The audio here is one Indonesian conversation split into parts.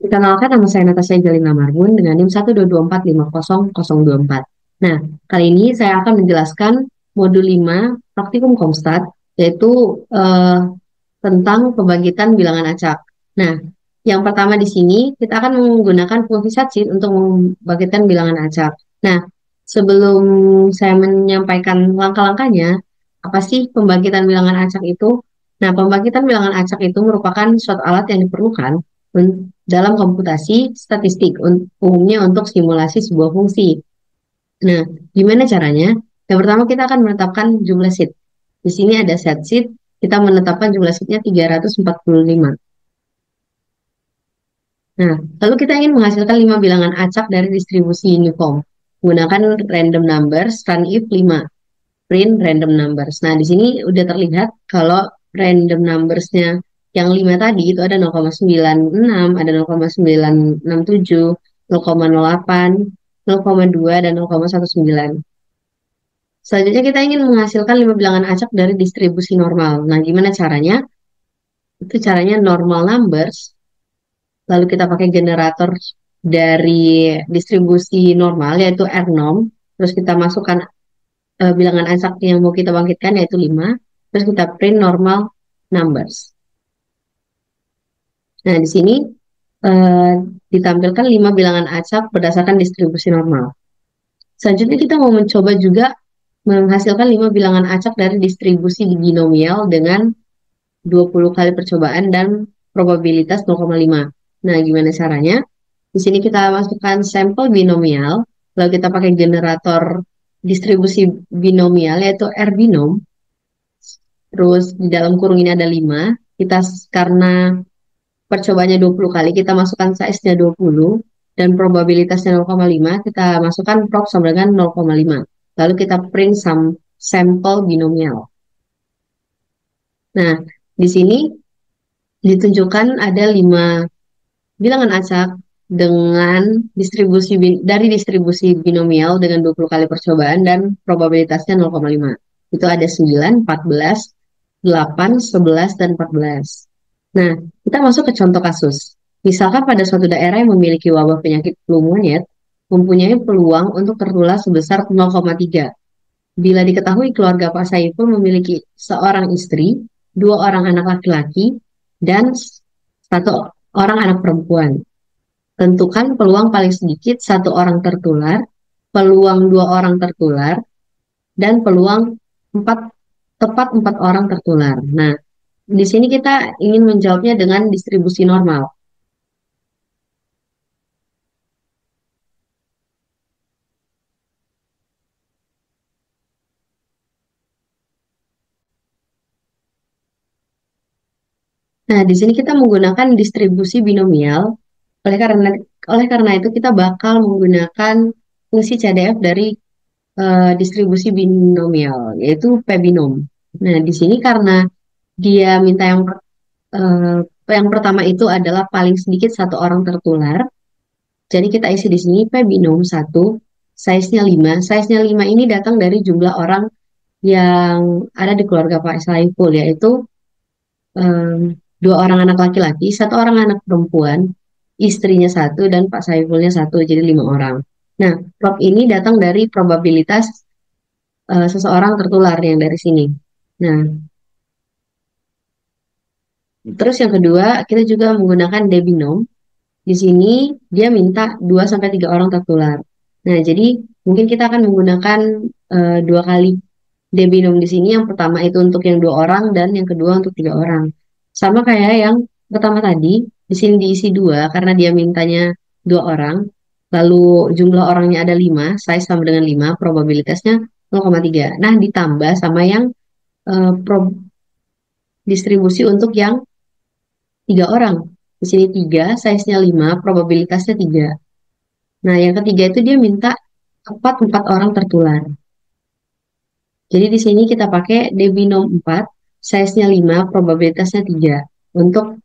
Perkenalkan, nama saya Natasha Jalina Marbun dengan NIM 122450024. Nah, kali ini saya akan menjelaskan modul 5 praktikum Komstat, yaitu tentang pembangkitan bilangan acak. Nah, yang pertama di sini kita akan menggunakan fungsi satsheet untuk membangkitkan bilangan acak. Nah, sebelum saya menyampaikan langkah-langkahnya, apa sih pembangkitan bilangan acak itu? Nah, pembangkitan bilangan acak itu merupakan suatu alat yang diperlukan dalam komputasi statistik, umumnya untuk simulasi sebuah fungsi. Nah, gimana caranya? Yang pertama kita akan menetapkan jumlah seat. Di sini ada set seat, kita menetapkan jumlah seatnya 345. Nah, lalu kita ingin menghasilkan 5 bilangan acak dari distribusi uniform. Menggunakan random numbers, run if 5, print random numbers. Nah, di sini udah terlihat kalau random numbersnya yang 5 tadi itu ada 0,96, ada 0,967, 0,08, 0,2, dan 0,19. Selanjutnya kita ingin menghasilkan 5 bilangan acak dari distribusi normal. Nah, gimana caranya? Itu caranya normal numbers, lalu kita pakai generator dari distribusi normal, yaitu R-norm, terus kita masukkan bilangan acak yang mau kita bangkitkan, yaitu 5, terus kita print normal numbers. Nah, di sini eh, ditampilkan 5 bilangan acak berdasarkan distribusi normal. Selanjutnya kita mau mencoba juga menghasilkan 5 bilangan acak dari distribusi binomial dengan 20 kali percobaan dan probabilitas 0,5. Nah, gimana caranya? Di sini kita masukkan sampel binomial, lalu kita pakai generator distribusi binomial, yaitu R binom. Terus di dalam kurung ini ada 5. Kita karena percobaannya 20 kali, kita masukkan size-nya 20 dan probabilitasnya 0,5, kita masukkan prob sama dengan 0,5. Lalu kita print sampel binomial. Nah, di sini ditunjukkan ada 5 bilangan acak dengan dari distribusi binomial dengan 20 kali percobaan dan probabilitasnya 0,5. Itu ada 9, 14, 8, 11, dan 14. Nah, kita masuk ke contoh kasus. Misalkan pada suatu daerah yang memiliki wabah penyakit flu monyet mempunyai peluang untuk tertular sebesar 0,3. Bila diketahui keluarga Pak Saiful memiliki seorang istri, 2 orang anak laki-laki, dan 1 orang anak perempuan. Tentukan peluang paling sedikit 1 orang tertular, peluang 2 orang tertular, dan peluang 4, tepat 4 orang tertular. Nah, di sini kita ingin menjawabnya dengan distribusi normal. Nah, di sini kita menggunakan distribusi binomial. Oleh karena oleh karena itu kita bakal menggunakan fungsi CDF dari distribusi binomial, yaitu P binom. Nah, di sini karena dia minta eh, yang pertama itu adalah paling sedikit 1 orang tertular. Jadi kita isi di sini P binom 1, size-nya 5. Size-nya 5 ini datang dari jumlah orang yang ada di keluarga Pak Saiful, yaitu em, 2 orang anak laki-laki, 1 orang anak perempuan, istrinya 1, dan Pak Saifulnya 1, jadi 5 orang. Nah, prob ini datang dari probabilitas seseorang tertular yang dari sini. Nah, terus yang kedua, kita juga menggunakan debinom. Di sini dia minta 2 sampai 3 orang tertular. Nah, jadi mungkin kita akan menggunakan 2 kali debinom di sini. Yang pertama itu untuk yang 2 orang dan yang kedua untuk 3 orang. Sama kayak yang pertama tadi, di sini diisi 2 karena dia mintanya 2 orang. Lalu jumlah orangnya ada 5, size sama dengan 5, probabilitasnya 0,3. Nah, ditambah sama yang eh, prob- distribusi untuk yang 3 orang. Di sini 3, size-nya 5, probabilitasnya 3. Nah, yang ketiga itu dia minta tepat 4 orang tertular. Jadi di sini kita pakai debinom 4, size-nya 5, probabilitasnya 3 untuk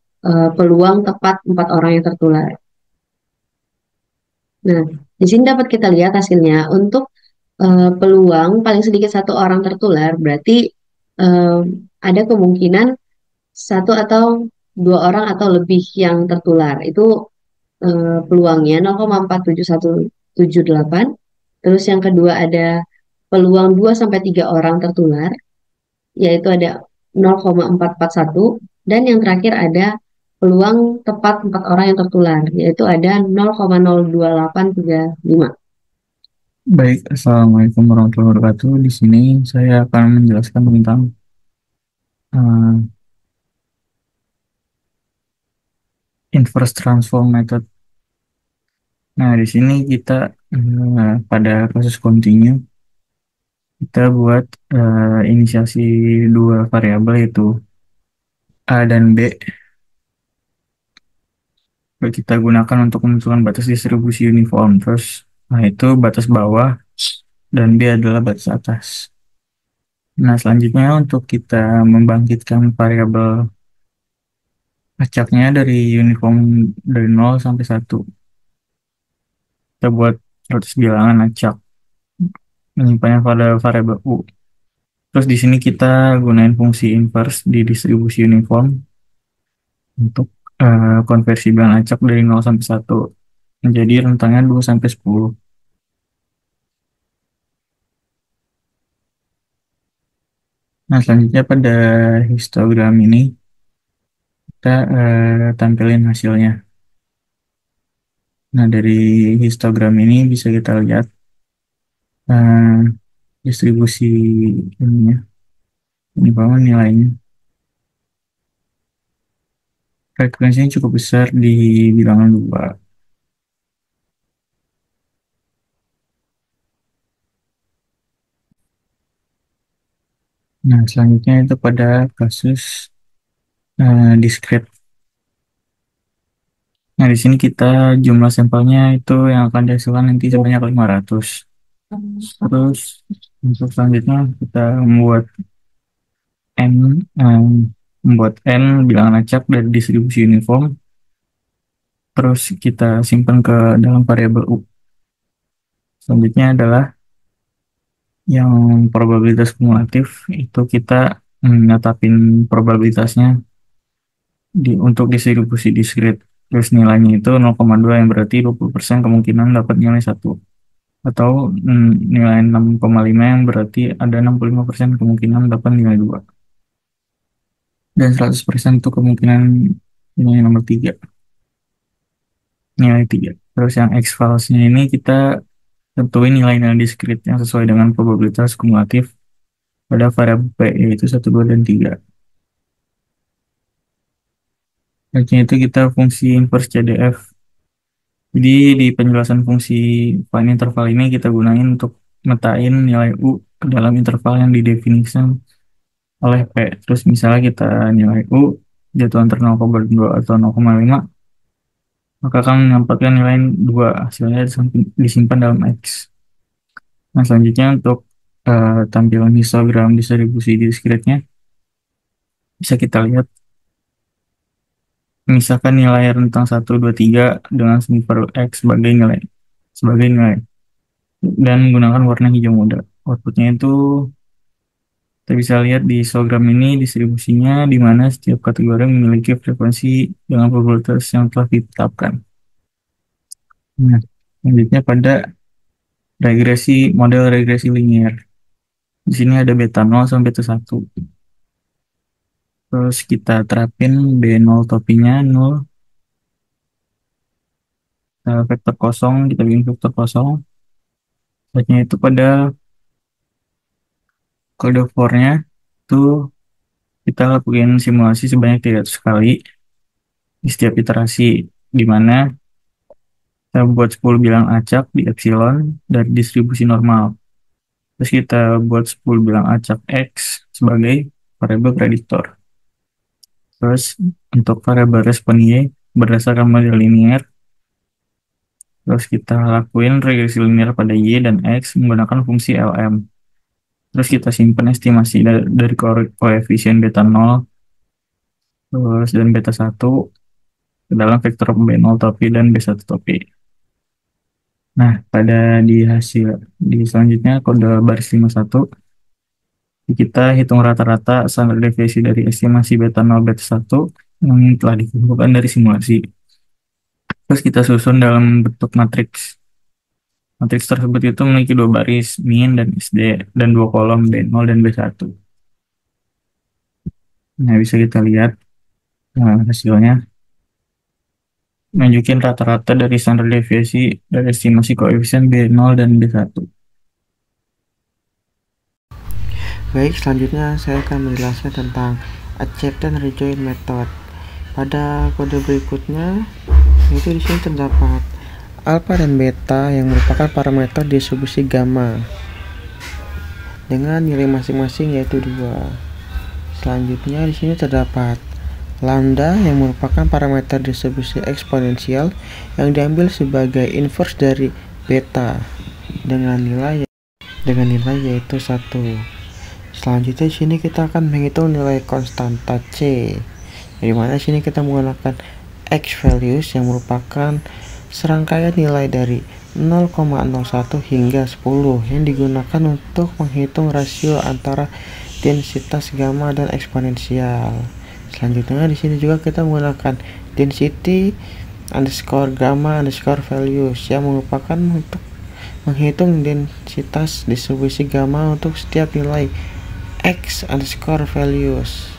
peluang tepat 4 orang yang tertular. Nah, di sini dapat kita lihat hasilnya untuk peluang paling sedikit 1 orang tertular, berarti eh, ada kemungkinan 1 atau 2 orang atau lebih yang tertular. Itu peluangnya 0,47178. Terus yang kedua ada peluang 2 sampai 3 orang tertular, yaitu ada 0,441. Dan yang terakhir ada peluang tepat 4 orang yang tertular, yaitu ada 0,02835. Baik, Assalamualaikum warahmatullahi wabarakatuh. Di sini saya akan menjelaskan tentang eh, inverse transform method. Nah, di sini kita pada kasus continue kita buat inisiasi dua variabel yaitu A dan B. Kita gunakan untuk menentukan batas distribusi uniform. Terus, nah itu batas bawah dan B adalah batas atas. Nah, selanjutnya untuk kita membangkitkan variabel acaknya dari uniform dari 0 sampai 1. Kita buat batas bilangan acak menyimpannya pada variabel U. Terus di sini kita gunain fungsi inverse di distribusi uniform untuk konversi bilangan acak dari 0 sampai 1 menjadi rentangnya 2 sampai 10. Nah, selanjutnya pada histogram ini kita tampilin hasilnya. Nah, dari histogram ini bisa kita lihat eh, distribusi ininya, ini bahwa nilainya. Frekuensinya cukup besar di bilangan 2. Nah, selanjutnya itu pada kasus diskret. Nah, di sini kita jumlah sampelnya itu yang akan dihasilkan nanti sebanyak 500. Terus untuk selanjutnya kita membuat N, em, membuat N bilangan acak dari distribusi uniform. Terus kita simpan ke dalam variabel U. Selanjutnya adalah yang probabilitas kumulatif itu kita menetapin probabilitasnya untuk distribusi diskret. Terus nilainya itu 0,2 yang berarti 20% kemungkinan dapat nilai 1. Atau nilai 6,5 yang berarti ada 65% kemungkinan dapat nilai 2. Dan 100% itu kemungkinan nilai nomor 3, nilai 3. Terus yang X false-nya ini kita tentuin nilai-nilai diskret yang sesuai dengan probabilitas kumulatif pada variabel P, yaitu 1, 2, dan 3. Selanjutnya itu kita fungsi inverse CDF. Jadi di penjelasan fungsi find interval ini kita gunain untuk metain nilai U ke dalam interval yang didefinisikan oleh P. Terus misalnya kita nilai U jatuh antara 0,2 atau 0,5, maka akan mendapatkan nilai 2, hasilnya disimpan dalam X. Nah, selanjutnya untuk tampilan histogram distribusi diskretnya bisa kita lihat misalkan nilai rentang 1, 2, 3 dengan seminar X sebagai nilai dan menggunakan warna hijau muda. Outputnya itu kita bisa lihat di histogram ini distribusinya di mana setiap kategori memiliki frekuensi dengan probabilitas yang telah ditetapkan. Nah, selanjutnya pada model regresi linear. Di sini ada beta 0 sampai beta 1. Terus kita terapin B0 topinya 0, vektor kosong, kita bikin vektor kosong. Selanjutnya itu pada kode for-nya itu kita lakukan simulasi sebanyak 300 kali di setiap iterasi, di mana kita buat 10 bilang acak di epsilon dari distribusi normal. Terus kita buat 10 bilang acak X sebagai variabel prediktor. Terus untuk variabel respon Y berdasarkan model linear, terus kita lakuin regresi linear pada Y dan X menggunakan fungsi LM. Terus kita simpan estimasi dari koefisien beta 0 terus dan beta 1 ke dalam vektor B0 topi dan B1 topi. Nah, pada di selanjutnya kode baris 51 kita hitung rata-rata standar deviasi dari estimasi beta 0 beta 1 yang telah dikumpulkan dari simulasi. Terus kita susun dalam bentuk matriks. Matriks tersebut itu memiliki dua baris, min dan SD, dan dua kolom, B0 dan B1. Nah, bisa kita lihat hasilnya. Nunjukin rata-rata dari standar deviasi dari estimasi koefisien B0 dan B1. Baik, selanjutnya saya akan menjelaskan tentang acceptance rejoin method. Pada kode berikutnya, yaitu di sini terdapat alpha dan beta yang merupakan parameter distribusi gamma dengan nilai masing-masing yaitu 2. Selanjutnya di sini terdapat lambda yang merupakan parameter distribusi eksponensial yang diambil sebagai inverse dari beta dengan nilai yaitu 1. Selanjutnya di sini kita akan menghitung nilai konstanta C. Di mana sini kita menggunakan X values yang merupakan serangkaian nilai dari 0,01 hingga 10 yang digunakan untuk menghitung rasio antara densitas gamma dan eksponensial. Selanjutnya di sini juga kita menggunakan density underscore gamma underscore values yang merupakan untuk menghitung densitas distribusi gamma untuk setiap nilai X underscore values.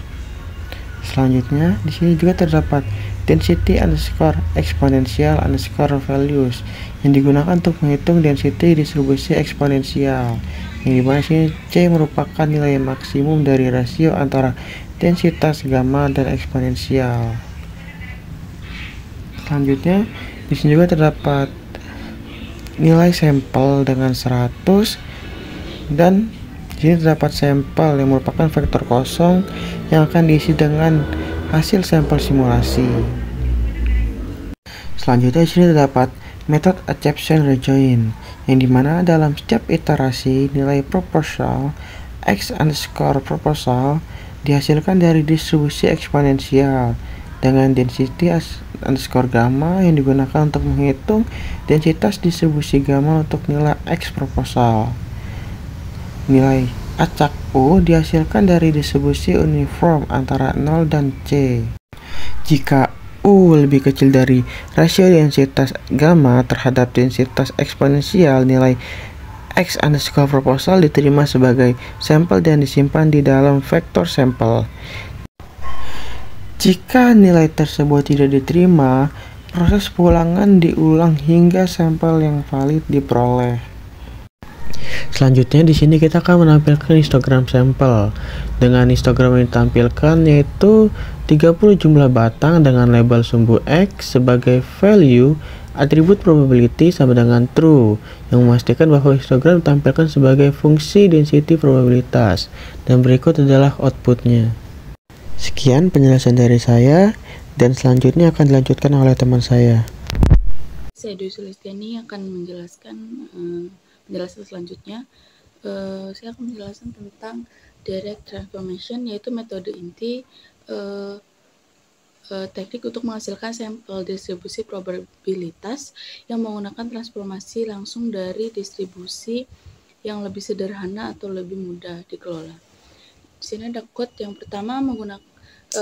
Selanjutnya di sini juga terdapat density underscore eksponensial underscore values yang digunakan untuk menghitung density distribusi eksponensial. Yang dimana sini C merupakan nilai maksimum dari rasio antara densitas gamma dan eksponensial. Selanjutnya di sini juga terdapat nilai sampel dengan 100 dan di sini terdapat sampel yang merupakan vektor kosong yang akan diisi dengan hasil sampel simulasi. Selanjutnya di sini terdapat metode acceptance rejoin yang dimana dalam setiap iterasi nilai proposal X underscore proposal dihasilkan dari distribusi eksponensial dengan density underscore gamma yang digunakan untuk menghitung densitas distribusi gamma untuk nilai X proposal. Nilai acak U dihasilkan dari distribusi uniform antara 0 dan C. Jika U lebih kecil dari rasio densitas gamma terhadap densitas eksponensial, nilai X underscore proposal diterima sebagai sampel dan disimpan di dalam vektor sampel. Jika nilai tersebut tidak diterima, proses pengulangan diulang hingga sampel yang valid diperoleh. Selanjutnya di sini kita akan menampilkan histogram sampel. Dengan histogram yang ditampilkan yaitu 30 jumlah batang dengan label sumbu X sebagai value atribut probability sama dengan true, yang memastikan bahwa histogram ditampilkan sebagai fungsi density probabilitas. Dan berikut adalah outputnya. Sekian penjelasan dari saya, dan selanjutnya akan dilanjutkan oleh teman saya. Saya Dwi Sulistiani akan menjelaskan penjelasan selanjutnya. Saya akan menjelaskan tentang direct transformation, yaitu metode inti teknik untuk menghasilkan sampel distribusi probabilitas yang menggunakan transformasi langsung dari distribusi yang lebih sederhana atau lebih mudah dikelola. Di sini ada quote yang pertama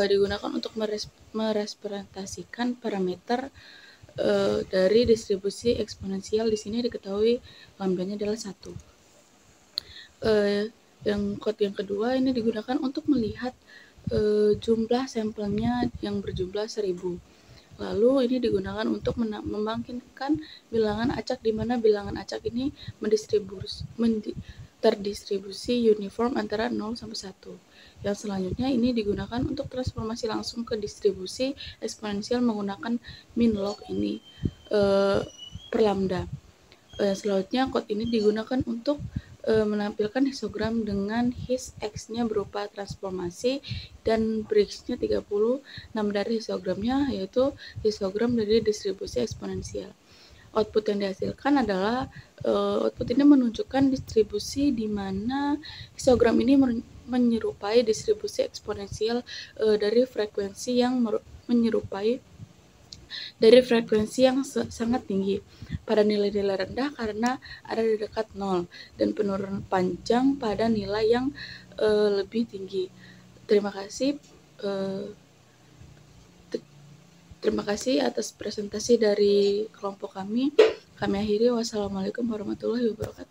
digunakan untuk merepresentasikan parameter dari distribusi eksponensial. Di sini diketahui lambdanya adalah 1. Yang quote yang kedua ini digunakan untuk melihat jumlah sampelnya yang berjumlah 1000. Lalu ini digunakan untuk membangkitkan bilangan acak, di mana bilangan acak ini terdistribusi uniform antara 0 sampai 1. Yang selanjutnya ini digunakan untuk transformasi langsung ke distribusi eksponensial menggunakan min log ini per lambda. Selanjutnya quote ini digunakan untuk menampilkan histogram dengan his X-nya berupa transformasi dan breaks-nya 30. Nama dari histogramnya yaitu histogram dari distribusi eksponensial. Output yang dihasilkan adalah output ini menunjukkan distribusi di mana histogram ini menyerupai distribusi eksponensial dari frekuensi yang menyerupai dari frekuensi yang sangat tinggi pada nilai-nilai rendah karena ada di dekat 0, dan penurunan panjang pada nilai yang lebih tinggi. Terima kasih. Terima kasih atas presentasi dari kelompok kami. Kami akhiri. Wassalamualaikum warahmatullahi wabarakatuh.